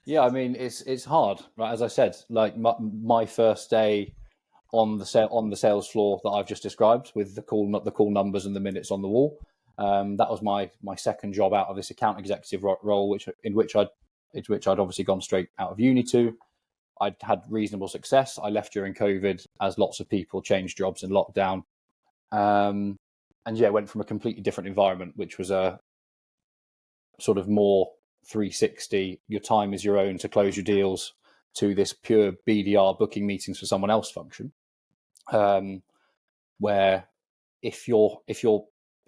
Yeah, I mean it's hard, right? As I said, like my first day on the sales floor that I've just described, with the call numbers and the minutes on the wall. That was my second job out of this account executive role, in which I'd obviously gone straight out of uni to. I'd had reasonable success. I left during COVID, as lots of people changed jobs in lockdown, and yeah, went from a completely different environment, which was a sort of more 360. Your time is your own to close your deals, to this pure BDR, booking meetings for someone else function. Where if your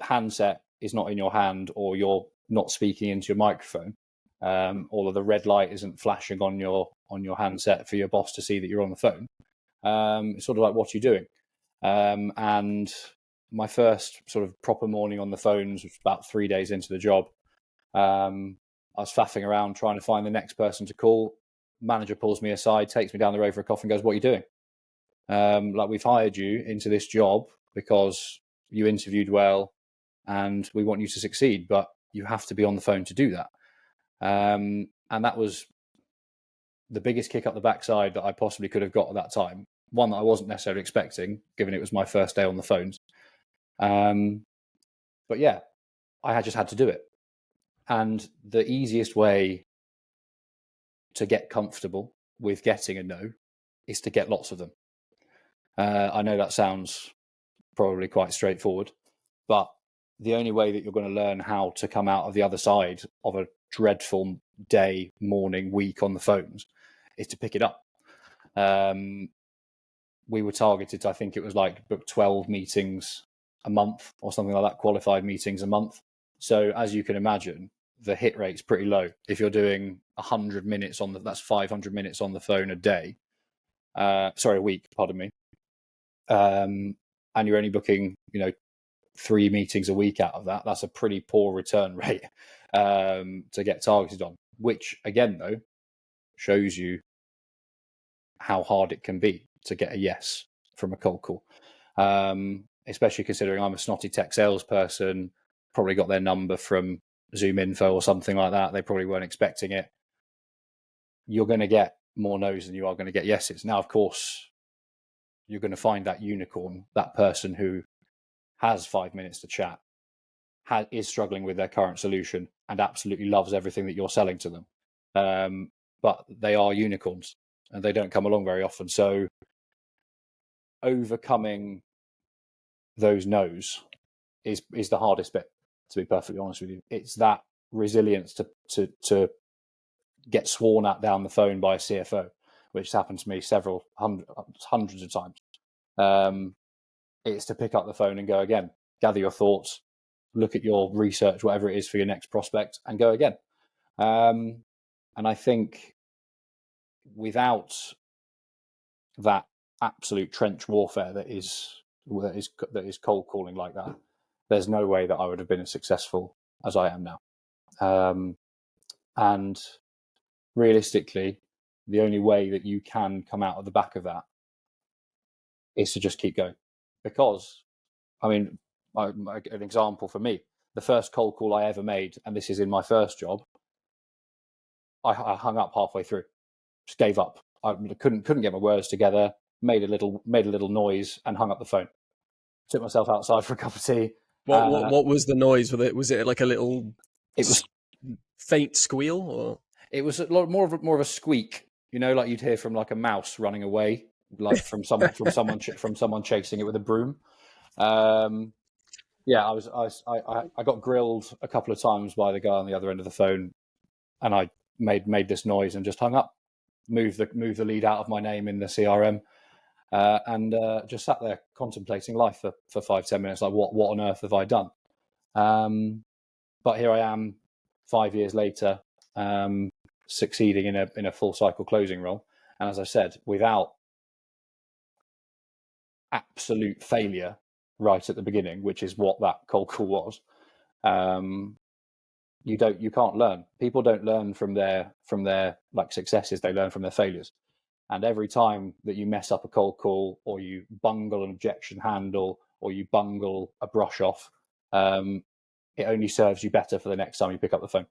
handset is not in your hand, or you're not speaking into your microphone, all of the red light isn't flashing on your handset for your boss to see that you're on the phone. It's sort of like, what are you doing? And my first sort of proper morning on the phones was about 3 days into the job. I was faffing around trying to find the next person to call. Manager pulls me aside, takes me down the road for a coffee and goes, "What are you doing? Like, we've hired you into this job because you interviewed well and we want you to succeed, but you have to be on the phone to do that." And that was the biggest kick up the backside that I possibly could have got at that time. One that I wasn't necessarily expecting, given it was my first day on the phones. But yeah, I just had to do it. And the easiest way to get comfortable with getting a no is to get lots of them. I know that sounds probably quite straightforward, but the only way that you're going to learn how to come out of the other side of a dreadful day, morning, week on the phones is to pick it up. We were targeted to, I think it was like, book 12 meetings a month or something like that, qualified meetings a month. So as you can imagine, the hit rate's pretty low. If you're doing 100 minutes that's 500 minutes on the phone a day. A week, pardon me. And you're only booking, 3 meetings a week out of that. That's a pretty poor return rate to get targeted on, which again, though, shows you how hard it can be to get a yes from a cold call. Especially considering I'm a snotty tech salesperson, probably got their number from Zoom Info or something like that. They probably weren't expecting it. You're going to get more no's than you are going to get yeses. Now, of course, you're going to find that unicorn, that person who has 5 minutes to chat, is struggling with their current solution and absolutely loves everything that you're selling to them. But they are unicorns and they don't come along very often. So overcoming those no's is the hardest bit, to be perfectly honest with you. It's that resilience to get sworn at down the phone by a CFO, which has happened to me several hundreds of times. It's to pick up the phone and go again, gather your thoughts, look at your research, whatever it is for your next prospect, and go again. And I think without that absolute trench warfare that is cold calling like that, there's no way that I would have been as successful as I am now. And realistically, the only way that you can come out of the back of that is to just keep going. Because, I mean, an example for me, the first cold call I ever made, and this is in my first job, I hung up halfway through, just gave up. I couldn't get my words together, made a little noise, and hung up the phone. Took myself outside for a cup of tea. What was the noise with it? Was it like a little? It was faint squeal, or it was more of a squeak. Like you'd hear from like a mouse running away, like from someone chasing it with a broom. Yeah, I got grilled a couple of times by the guy on the other end of the phone, and I made this noise and just hung up, moved the lead out of my name in the CRM, and just sat there contemplating life for 5-10 minutes, like what on earth have I done? But here I am 5 years later, succeeding in a full cycle closing role. And as I said, without absolute failure right at the beginning, which is what that cold call was, you can't learn. People don't learn from their like successes, they learn from their failures. And every time that you mess up a cold call, or you bungle an objection handle, or you bungle a brush off, it only serves you better for the next time you pick up the phone.